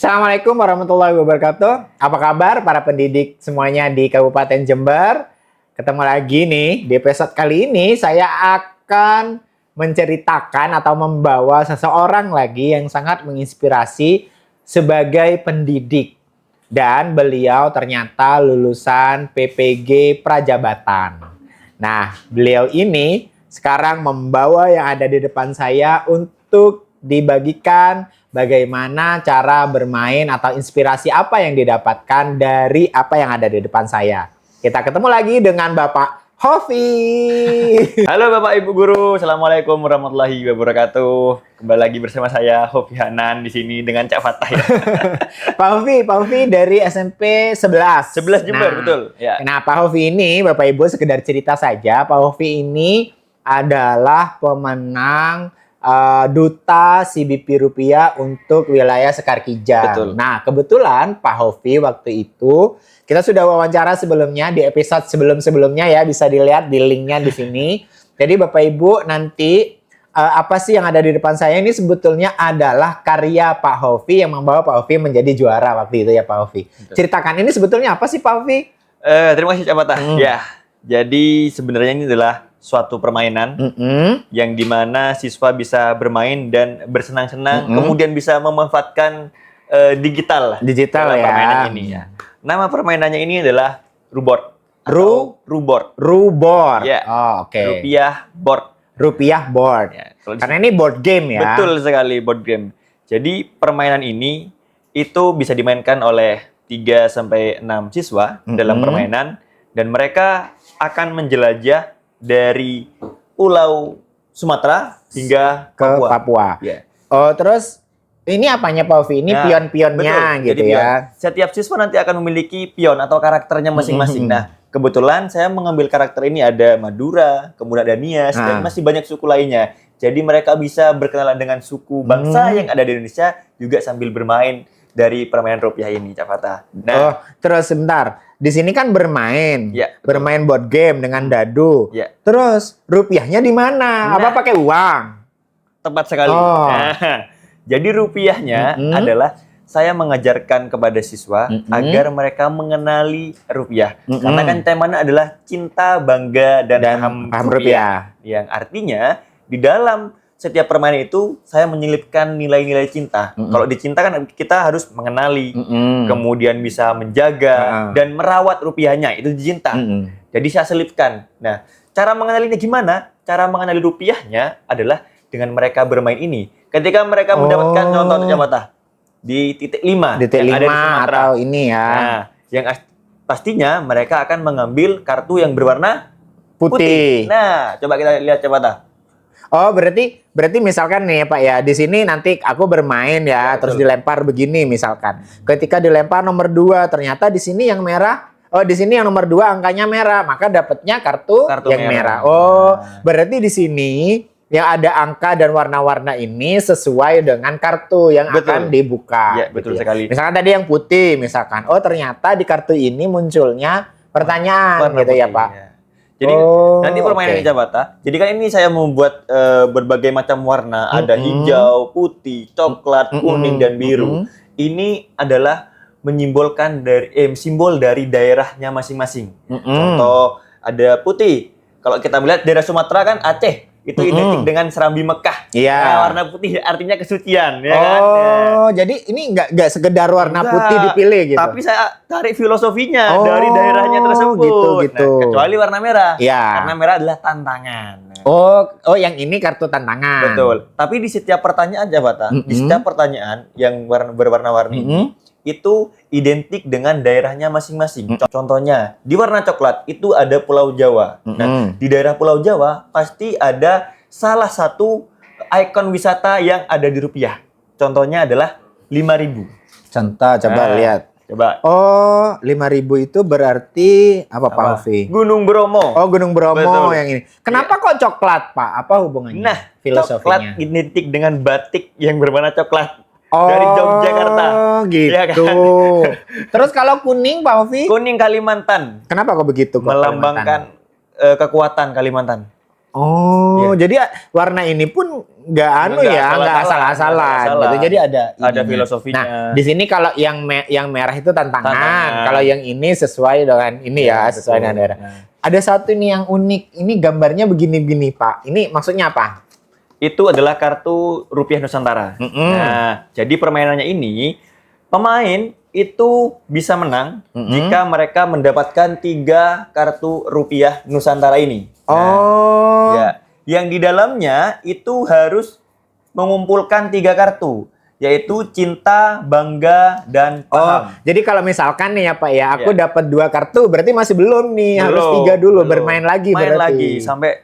Assalamualaikum warahmatullahi wabarakatuh. Apa kabar para pendidik semuanya di Kabupaten Jember? Ketemu lagi nih di episode kali ini saya akan menceritakan atau membawa seseorang lagi yang sangat menginspirasi sebagai pendidik. Dan beliau ternyata lulusan PPG Prajabatan. Nah, beliau ini sekarang membawa yang ada di depan saya untuk dibagikan bagaimana cara bermain atau inspirasi apa yang didapatkan dari apa yang ada di depan saya. Kita ketemu lagi dengan Bapak Hovi. Halo Bapak Ibu Guru, Assalamualaikum warahmatullahi wabarakatuh. Kembali lagi bersama saya Hovi Hanan di sini dengan Cak Fatah ya. Pak Hovi dari SMP 11. 11 Jember, betul. Ya. Nah, Pak Hovi ini, Bapak Ibu sekedar cerita saja, Pak Hovi ini adalah pemenang Duta CBP Rupiah untuk wilayah Sekar Kijang. Betul. Nah, kebetulan Pak Hovi waktu itu kita sudah wawancara sebelumnya di episode sebelum-sebelumnya ya, bisa dilihat di linknya di sini. Jadi Bapak Ibu nanti apa sih yang ada di depan saya ini sebetulnya adalah karya Pak Hovi yang membawa Pak Hovi menjadi juara waktu itu ya Pak Hovi. Betul. Ceritakan ini sebetulnya apa sih Pak Hovi? Terima kasih Cak Fatah. Ya, jadi sebenarnya ini adalah suatu permainan yang dimana siswa bisa bermain dan bersenang-senang, kemudian bisa memanfaatkan digital dalam ya. Permainan ini ya. Nama permainannya ini adalah Ruboard. Ruboard. Ruboard. Ya. Oh, oke. Rupiah board. Ya. Ya, Karena ini board game ya. betul sekali, board game. Jadi permainan ini itu bisa dimainkan oleh 3 sampai 6 siswa dalam permainan, dan mereka akan menjelajah dari Pulau Sumatera hingga ke Papua. Ya. Oh, terus ini apanya Pak Hovi? Ini pion-pionnya betul. gitu Jadi ya. Setiap siswa nanti akan memiliki pion atau karakternya masing-masing. Nah, kebetulan saya mengambil karakter ini ada Madura, kemudian ada Nias, dan masih banyak suku lainnya. Jadi mereka bisa berkenalan dengan suku bangsa yang ada di Indonesia juga sambil bermain dari permainan rupiah ini, Cak Fatah. Nah, terus sebentar. Di sini kan bermain. Ya, bermain board game dengan dadu. Ya. Terus rupiahnya di mana? Apa pakai uang? Tepat sekali. Oh. Nah, jadi rupiahnya adalah saya mengajarkan kepada siswa agar mereka mengenali rupiah. Karena kan temanya adalah cinta, bangga, dan paham rupiah. Yang artinya di dalam setiap permainan itu saya menyelipkan nilai-nilai cinta. Kalau di cinta kan kita harus mengenali, kemudian bisa menjaga dan merawat rupiahnya, itu cinta. Jadi saya selipkan. Nah, cara mengenalinya gimana? Cara mengenali rupiahnya adalah dengan mereka bermain ini. Ketika mereka mendapatkan contoh Cak Fatah di titik 5 yang ada di Sumatera atau ini ya. Nah, yang pastinya mereka akan mengambil kartu yang berwarna putih. Nah, coba kita lihat Cak Fatah. Oh, berarti misalkan nih Pak ya, di sini nanti aku bermain ya, terus dilempar begini misalkan. Ketika dilempar nomor 2, ternyata di sini yang merah. Oh, di sini yang nomor 2 angkanya merah, maka dapatnya kartu yang merah. Oh, berarti di sini yang ada angka dan warna-warna ini sesuai dengan kartu yang akan dibuka. Ya, betul sekali. Misalkan tadi yang putih misalkan. Oh, ternyata di kartu ini munculnya pertanyaan gitu ya, Pak. Ya. Jadi nanti permainan Cak Fatah. Jadi kan ini saya membuat berbagai macam warna, ada hijau, putih, coklat, kuning dan biru. Ini adalah menyimbolkan simbol dari daerahnya masing-masing. Contoh ada putih. Kalau kita melihat daerah Sumatera kan Aceh. Itu identik dengan Serambi Mekah. Iya. Nah, warna putih artinya kesucian, ya kan? Oh, jadi ini nggak sekedar warna putih dipilih gitu. Tapi saya tarik filosofinya dari daerahnya tersebut. Gitu. Nah, kecuali warna merah. Iya. Karena merah adalah tantangan. Oh, yang ini kartu tantangan. Betul. Tapi di setiap pertanyaan Cak Fatah, di setiap pertanyaan yang berwarna-warni ini, itu identik dengan daerahnya masing-masing. Contohnya, di warna coklat itu ada Pulau Jawa. Nah, di daerah Pulau Jawa pasti ada salah satu ikon wisata yang ada di rupiah. Contohnya adalah 5.000. Contoh, coba lihat. Coba. Oh, 5.000 itu berarti apa Pak Hovi? Gunung Bromo. Oh, Gunung Bromo. Betul. Yang ini. Kenapa kok coklat, Pak? Apa hubungannya? Nah, filosofinya. coklat identik dengan batik yang berwarna coklat. Dari Yogyakarta. Oh, gitu. Ya kan? Terus kalau kuning, Pak Hovi? Kuning Kalimantan. Kenapa kok begitu? Melambangkan kekuatan Kalimantan. Oh, jadi warna ini pun nggak anu ya, nggak asal-asalan gitu. Jadi ada ininya. filosofinya. Nah, di sini kalau yang merah itu tantangan. Kalau yang ini sesuai dengan ini ya, sesuai dengan daerah. Nah, Ada satu nih yang unik. Ini gambarnya begini-begini, Pak. Ini maksudnya apa? itu adalah kartu rupiah Nusantara. Nah, jadi permainannya ini pemain itu bisa menang jika mereka mendapatkan 3 kartu rupiah Nusantara ini. Oh. Ya, yang di dalamnya itu harus mengumpulkan 3 kartu, yaitu cinta, bangga, dan paham. Jadi kalau misalkan nih ya Pak ya, aku dapat 2 kartu, berarti masih belum nih, harus 3 dulu, bermain lagi Main berarti. lagi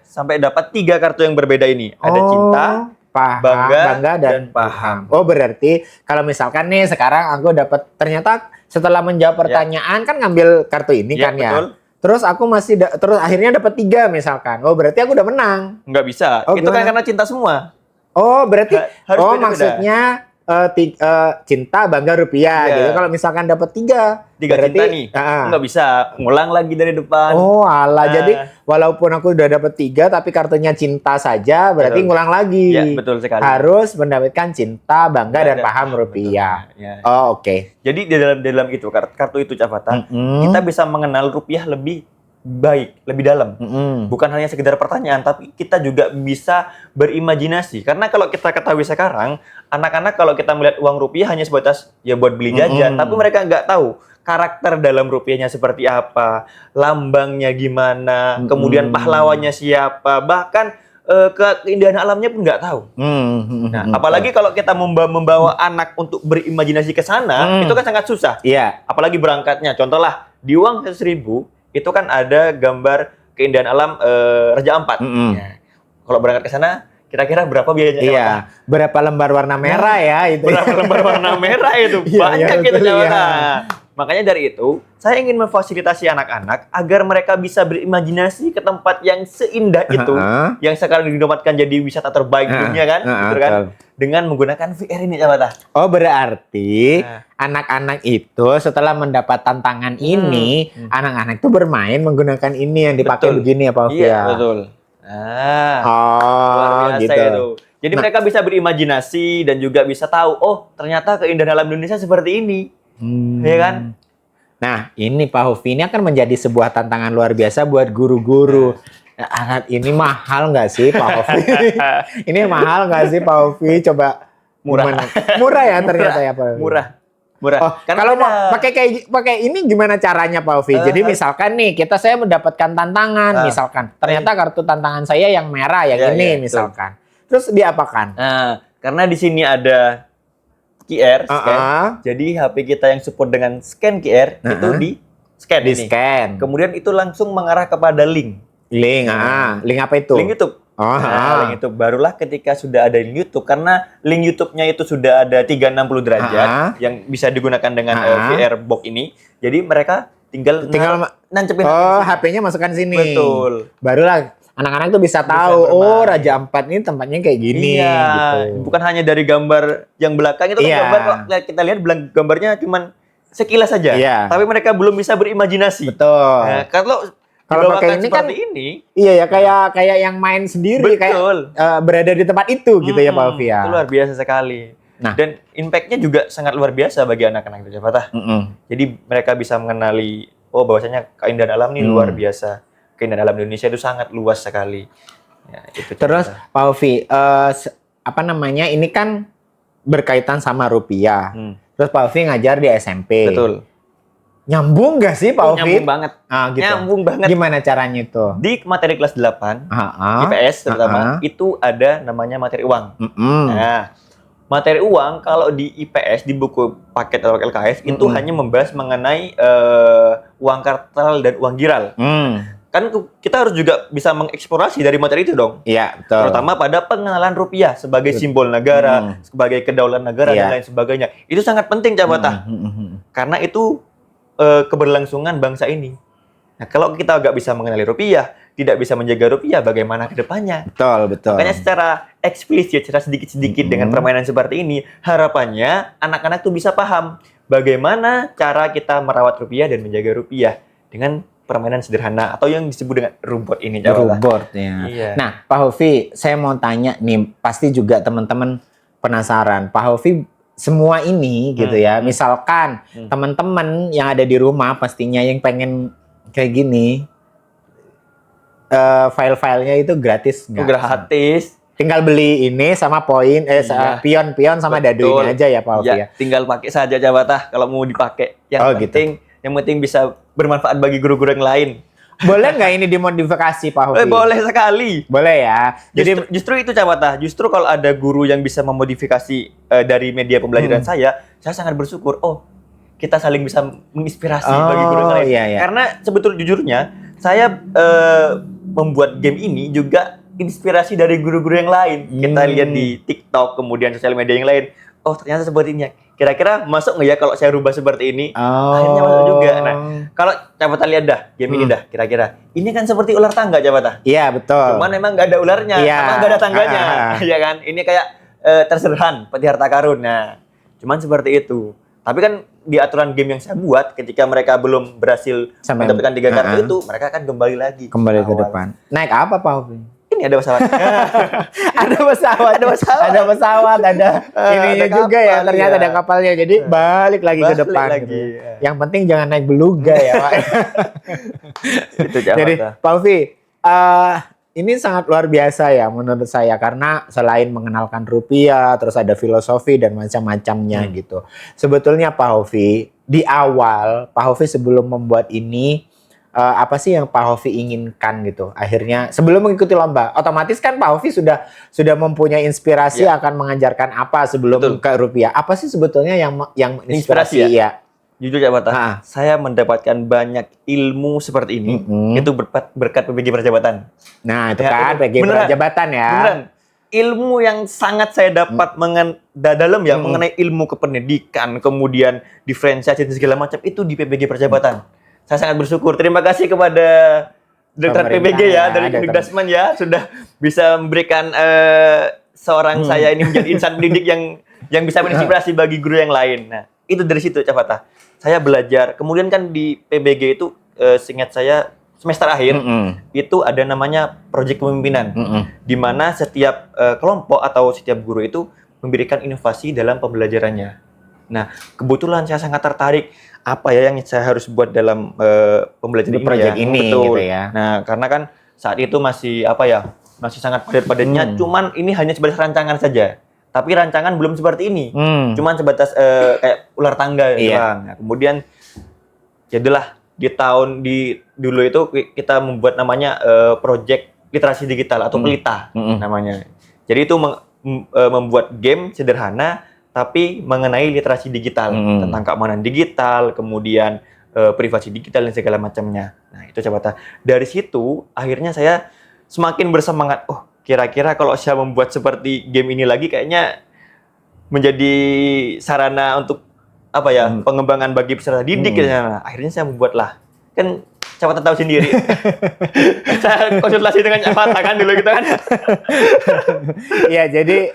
sampai dapat 3 kartu yang berbeda ini. Ada cinta, paham, bangga, dan paham. Oh, berarti kalau misalkan nih sekarang aku dapat, ternyata setelah menjawab pertanyaan kan ngambil kartu ini kan ya. Betul. Terus aku masih terus akhirnya dapat 3 misalkan. Oh, berarti aku udah menang. Nggak bisa. Oh, Itu kan gimana? karena cinta semua. Oh, berarti Harus beda-beda. maksudnya cinta, bangga, rupiah Iya. gitu. Kalau misalkan dapat 3 berarti cinta nih. Nggak bisa. Ngulang lagi dari depan. Oh, alah. Jadi walaupun aku udah dapat 3 tapi kartunya cinta saja, berarti Betul. ngulang lagi. Ya, betul sekali. Harus mendapatkan cinta, bangga, dan paham rupiah. Ya. Oh, oke. Jadi di dalam itu kartu itu Cavata, kita bisa mengenal rupiah lebih baik, lebih dalam. Bukan hanya sekedar pertanyaan, tapi kita juga bisa berimajinasi. Karena kalau kita ketahui sekarang, anak-anak kalau kita melihat uang rupiah hanya sebatas ya buat beli jajan, tapi mereka nggak tahu karakter dalam rupiahnya seperti apa, lambangnya gimana, kemudian pahlawannya siapa, bahkan keindahan alamnya pun nggak tahu. Nah, apalagi kalau kita membawa anak untuk berimajinasi ke sana, itu kan sangat susah. Iya. Apalagi berangkatnya. Contohlah, di uang 1.000 itu kan ada gambar keindahan alam Raja Ampat. Ya. Kalau berangkat ke sana, kira-kira berapa biayanya? Iya. Berapa lembar warna merah ya itu? Berapa lembar warna merah itu? Iya, Banyak iya, gitu betul, Cavata. iya. Makanya dari itu, saya ingin memfasilitasi anak-anak agar mereka bisa berimajinasi ke tempat yang seindah itu, yang sekarang dinobatkan jadi wisata terbaik dunia kan, gitu kan? Dengan menggunakan VR ini, Cavata. Oh, berarti anak-anak itu setelah mendapat tantangan ini, anak-anak itu bermain menggunakan ini yang dipakai Betul. begini ya Pak Alfia? Iya, betul. Nah, Oh, luar biasa gitu. itu. Jadi mereka bisa berimajinasi dan juga bisa tahu, oh ternyata keindahan alam Indonesia seperti ini. Ya kan? Nah, ini Pak Hovi, ini akan menjadi sebuah tantangan luar biasa buat guru-guru. Nah, alat ini mahal nggak sih Pak Hovi? Ini mahal nggak sih Pak Hovi? Coba Murah. gimana? Murah ya ternyata ya Pak Hovi? Murah. Oh, kalau mau pakai ini gimana caranya Pak Hovi? Jadi misalkan nih saya mendapatkan tantangan, misalkan ternyata kartu tantangan saya yang merah, yang ini misalkan. Terus diapakan? Nah, karena di sini ada QR, scan. Jadi HP kita yang support dengan scan QR itu di scan ini. Scan. Kemudian itu langsung mengarah kepada link. Link, link apa itu? Link YouTube. Link YouTube. Barulah ketika sudah ada link YouTube, karena link YouTube-nya itu sudah ada 360 derajat yang bisa digunakan dengan VR box ini. Jadi mereka tinggal nancepin. Oh, HP-nya masukkan sini. Betul. Barulah anak-anak tuh bisa tahu, oh Raja Ampat ini tempatnya kayak gini. Iya, gitu. bukan hanya dari gambar yang belakang itu kan gambar kok kita lihat gambarnya cuman sekilas saja. Iya. Tapi mereka belum bisa berimajinasi. Betul. Nah, kalau pakai ini kan iya ya kayak yang main sendiri, kayak berada di tempat itu gitu ya Pak Alfia. Itu luar biasa sekali. Nah, dan impact-nya juga sangat luar biasa bagi anak-anak itu, Cavata. Jadi mereka bisa mengenali, oh bahwasanya keindahan alam ini luar biasa. Keindahan alam Indonesia itu sangat luas sekali. Ya, itu terus Pak Alfi, ini kan berkaitan sama rupiah. Terus Pak Alfi ngajar di SMP. Betul. Nyambung nggak sih Pak Alfi? Nyambung banget. Gitu. Nyambung banget. Gimana caranya itu? Di materi kelas 8, IPS terutama, itu ada namanya materi uang. Nah, materi uang kalau di IPS, di buku paket atau LKS, itu hanya membahas mengenai uang kartal dan uang giral. Kan kita harus juga bisa mengeksplorasi dari materi itu dong. Iya, betul. Terutama pada pengenalan rupiah sebagai simbol negara, sebagai kedaulatan negara, dan lain sebagainya. Itu sangat penting, Cavata. Karena itu keberlangsungan bangsa ini. Nah, kalau kita nggak bisa mengenali rupiah, tidak bisa menjaga rupiah, bagaimana ke depannya? Betul, betul. Makanya secara eksplisit, secara sedikit-sedikit dengan permainan seperti ini, harapannya anak-anak tuh bisa paham bagaimana cara kita merawat rupiah dan menjaga rupiah dengan permainan sederhana atau yang disebut dengan robot ini. Jawata. Robot ya. Iya. Nah, Pak Hovi, saya mau tanya nih, pasti juga teman-teman penasaran. Pak Hovi, semua ini gitu ya, misalkan teman-teman yang ada di rumah pastinya yang pengen kayak gini, file-filenya itu gratis nggak? Gratis. Tinggal beli ini sama poin, pion-pion sama dadunya aja ya Pak Hovi ya. Tinggal pakai saja Jawata kalau mau dipakai. Yang penting bisa bermanfaat bagi guru-guru yang lain. Boleh nggak ini dimodifikasi Pak Hovi? Boleh sekali. Boleh ya. Jadi Justru itu Jawata. Justru kalau ada guru yang bisa memodifikasi dari media pembelajaran saya sangat bersyukur. Oh, kita saling bisa menginspirasi bagi guru yang lain. Iya. Karena jujurnya saya membuat game ini juga inspirasi dari guru-guru yang lain. Kita lihat di TikTok, kemudian sosial media yang lain. Oh, ternyata seperti ini. Kira-kira masuk nggak ya kalau saya rubah seperti ini? Akhirnya masuk juga. Nah, kalau Jabata lihat dah, game ini dah, kira-kira. Ini kan seperti ular tangga, Jabata. Iya, betul. Cuman memang nggak ada ularnya, karena nggak ada tangganya. Iya kan? Ini kayak terserhan, peti harta karun. Nah, cuman seperti itu. Tapi kan di aturan game yang saya buat, ketika mereka belum berhasil mendapatkan 3 kartu itu, mereka akan kembali lagi. Kembali ke depan. Naik apa Pak Hovi? Ini ada pesawat. Ada pesawat, ada ininya ada juga kapal, ya. Ternyata ada kapalnya. Jadi balik lagi ke depan. lagi. Gitu. Yang penting jangan naik beluga ya, Pak. Itu Jawata. Jadi Pak Hovi, ini sangat luar biasa ya menurut saya karena selain mengenalkan rupiah, terus ada filosofi dan macam-macamnya gitu. Sebetulnya Pak Hovi di awal, Pak Hovi sebelum membuat ini apa sih yang Pak Hovi inginkan gitu? Akhirnya sebelum mengikuti lomba, otomatis kan Pak Hovi sudah mempunyai inspirasi akan mengajarkan apa sebelum ke rupiah. Apa sih sebetulnya yang inspirasi ya? Jujur Jabata, saya mendapatkan banyak ilmu seperti ini itu berkat PBG Perjabatan. Nah, itu kan PBG Perjabatan ya. Beneran. Ilmu yang sangat saya dapat dalam ya mengenai ilmu kependidikan, kemudian diferensiasi dan segala macam itu di PBG Perjabatan. Saya sangat bersyukur. Terima kasih kepada Direktur PBG ya, dari Kemdikbud ya, sudah bisa memberikan seorang saya ini menjadi insan pendidik yang bisa menginspirasi bagi guru yang lain. Nah, itu dari situ Cavata. Saya belajar. Kemudian kan di PBG itu seingat saya semester akhir itu ada namanya proyek kepemimpinan, di mana setiap kelompok atau setiap guru itu memberikan inovasi dalam pembelajarannya. Nah, kebetulan saya sangat tertarik apa ya yang saya harus buat dalam pembelajaran ini betul. Gitu ya. Nah, karena kan saat itu masih masih sangat padat-padatnya. Cuman ini hanya sebatas rancangan saja. Tapi rancangan belum seperti ini. Cuman sebatas kayak ular tangga gitu bang. Nah, kemudian jadilah dulu itu kita membuat namanya project literasi digital atau pelita namanya. Jadi itu membuat game sederhana tapi mengenai literasi digital, tentang keamanan digital, kemudian privasi digital dan segala macamnya. Nah, itu Cavata. Dari situ akhirnya saya semakin bersemangat. Oh, kira-kira kalau saya membuat seperti game ini lagi kayaknya menjadi sarana untuk pengembangan bagi peserta didik. Nah, akhirnya saya membuatlah. Kan Cavata tahu sendiri. Saya konsultasi dengan Cavata kan dulu gitu kan. Iya, jadi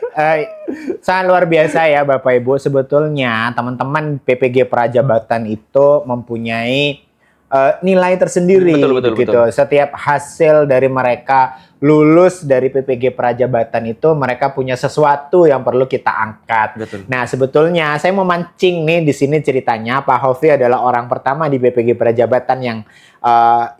sangat luar biasa ya Bapak Ibu. Sebetulnya teman-teman PPG Prajabatan itu mempunyai nilai tersendiri betul. Setiap hasil dari mereka lulus dari PPG Prajabatan itu mereka punya sesuatu yang perlu kita angkat. Betul. Nah, sebetulnya saya mau mancing nih di sini ceritanya Pak Hovi adalah orang pertama di PPG Prajabatan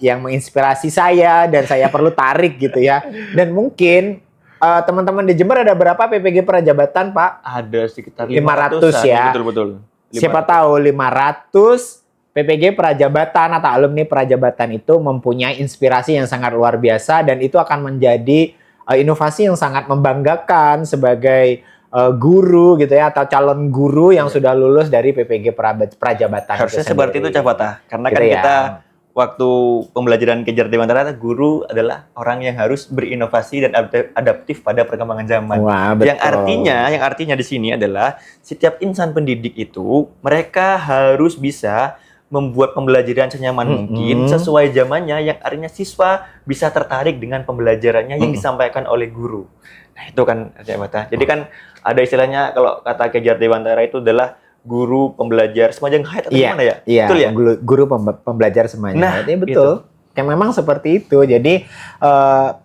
yang menginspirasi saya dan saya perlu tarik gitu ya. Dan mungkin teman-teman di Jember ada berapa PPG Prajabatan, Pak? Ada sekitar 500 ya. Betul. Siapa tahu 500 PPG Prajabatan atau alumni Prajabatan itu mempunyai inspirasi yang sangat luar biasa dan itu akan menjadi inovasi yang sangat membanggakan sebagai guru gitu ya atau calon guru yang sudah lulus dari PPG Prajabatan. Harusnya seperti itu Cavata. Karena gitu kan kita waktu pembelajaran kejar Dewantara, guru adalah orang yang harus berinovasi dan adaptif pada perkembangan zaman. Wah, betul. Yang artinya di sini adalah setiap insan pendidik itu mereka harus bisa membuat pembelajaran senyaman mungkin sesuai zamannya, yang artinya siswa bisa tertarik dengan pembelajarannya yang disampaikan oleh guru. Nah, itu kan Cavata. Jadi kan ada istilahnya kalau kata kejar Dewantara itu adalah guru pembelajar semajang hayat atau gimana ya? Iya, betul ya? Guru pembelajar semajang hayat. Betul. Itu. Kayak memang seperti itu. Jadi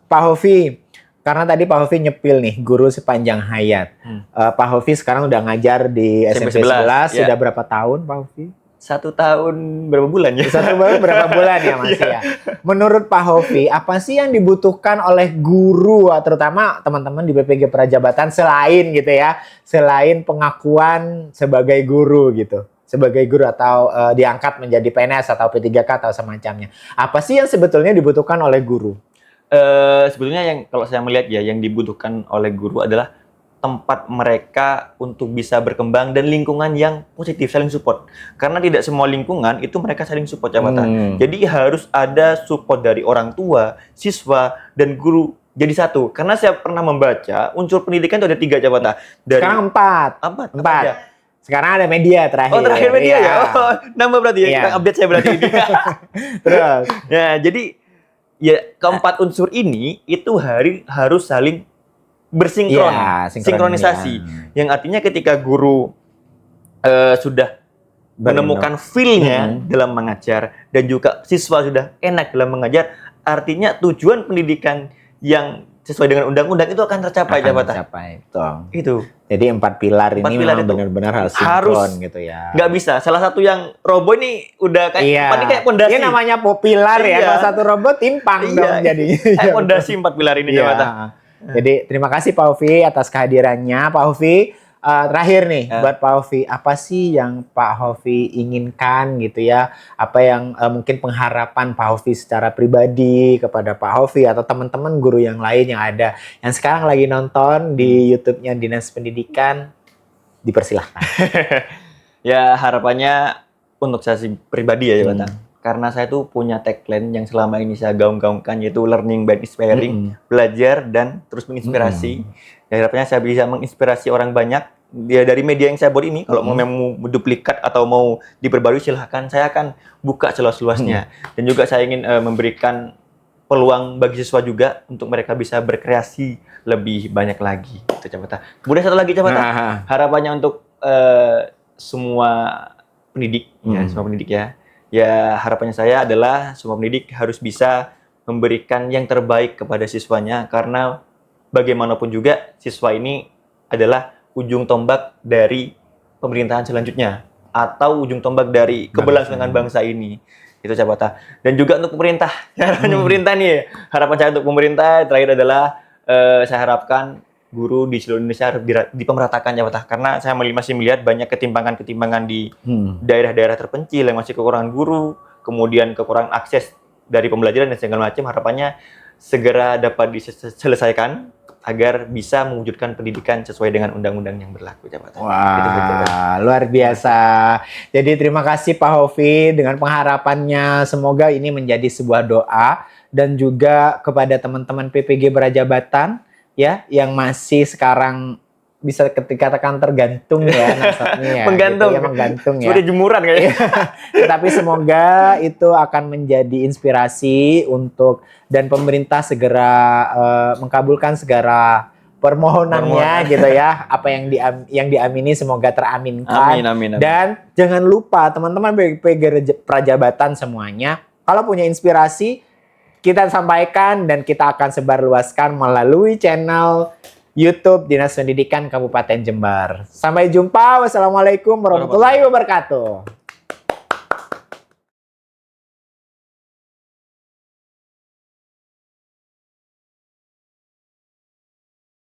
Pak Hovi, karena tadi Pak Hovi nyepil nih, guru sepanjang hayat. Pak Hovi sekarang udah ngajar di SMP 11, sudah berapa tahun Pak Hovi? 1 tahun berapa bulan ya? 1 tahun berapa bulan ya Mas ya? Menurut Pak Hovi, apa sih yang dibutuhkan oleh guru, terutama teman-teman di BPG Prajabatan selain gitu ya, selain pengakuan sebagai guru gitu, sebagai guru atau diangkat menjadi PNS atau P3K atau semacamnya. Apa sih yang sebetulnya dibutuhkan oleh guru? Sebetulnya yang kalau saya melihat ya, yang dibutuhkan oleh guru adalah tempat mereka untuk bisa berkembang dan lingkungan yang positif, saling support. Karena tidak semua lingkungan itu mereka saling support, jabatan. Jadi harus ada support dari orang tua, siswa, dan guru jadi satu. Karena saya pernah membaca unsur pendidikan itu ada 3, jabatan. Sekarang 4. 4. Sekarang ada media terakhir. Oh, terakhir media ya? Oh, nambah berarti ya? Kita update saya berarti ini. Terus? Ya, jadi ya keempat unsur ini itu harus saling bersinkron, sinkronisasi. Yang artinya ketika guru sudah menemukan feel-nya dalam mengajar dan juga siswa sudah enak dalam mengajar, artinya tujuan pendidikan yang sesuai dengan undang-undang itu akan tercapai, jabatan. Itu. Jadi 4 pilar ini memang benar-benar harus sinkron gitu ya. Nggak bisa. Salah satu yang roboh ini udah kayak ini kayak pondasi. Ini namanya pilar ya. Kalau satu roboh timpang dong jadinya. Kayak pondasi 4 pilar ini, jabatan. Jadi terima kasih Pak Hovi atas kehadirannya. Pak Hovi, terakhir nih buat Pak Hovi, apa sih yang Pak Hovi inginkan gitu ya? Apa yang mungkin pengharapan Pak Hovi secara pribadi kepada Pak Hovi atau teman-teman guru yang lain yang ada yang sekarang lagi nonton di YouTube-nya Dinas Pendidikan, dipersilahkan. Ya harapannya untuk saya pribadi ya, jabatan. Karena saya tuh punya tagline yang selama ini saya gaung-gaungkan, yaitu learning by inspiring, belajar dan terus menginspirasi. Ya, harapannya saya bisa menginspirasi orang banyak. Ya, dari media yang saya buat ini, kalau mau duplikat atau mau diperbarui silahkan, saya akan buka seluas-luasnya. Dan juga saya ingin memberikan peluang bagi siswa juga untuk mereka bisa berkreasi lebih banyak lagi. Itu, jabatan. Kemudian satu lagi, jabatan, harapannya untuk semua pendidik, semua pendidik ya. Ya, harapannya saya adalah semua pendidik harus bisa memberikan yang terbaik kepada siswanya, karena bagaimanapun juga siswa ini adalah ujung tombak dari pemerintahan selanjutnya atau ujung tombak dari keberlangsungan bangsa ini. Itu, jabatan. Dan juga untuk pemerintah. Pemerintah nih, harapan saya untuk pemerintah terakhir adalah saya harapkan guru di seluruh Indonesia harus dipemeratakan, jabatan. Karena saya masih melihat banyak ketimpangan-ketimpangan di daerah-daerah terpencil yang masih kekurangan guru, kemudian kekurangan akses dari pembelajaran dan segala macam. Harapannya segera dapat diselesaikan agar bisa mewujudkan pendidikan sesuai dengan undang-undang yang berlaku, jabatan. Wah, luar biasa. Jadi terima kasih Pak Hovi dengan pengharapannya, semoga ini menjadi sebuah doa dan juga kepada teman-teman PPG Prajabatan ya yang masih sekarang bisa dikatakan tergantung ya nasabnya ya. Menggantung. Gitu ya, menggantung ya. Sudah jemuran kayaknya. Tapi semoga itu akan menjadi inspirasi untuk dan pemerintah segera mengabulkan segera permohonannya gitu ya. Apa yang diamini semoga teraminkan. Amin. Dan jangan lupa teman-teman PPG Prajabatan semuanya, kalau punya inspirasi kita sampaikan dan kita akan sebarluaskan melalui channel YouTube Dinas Pendidikan Kabupaten Jember. Sampai jumpa. Wassalamualaikum warahmatullahi wabarakatuh.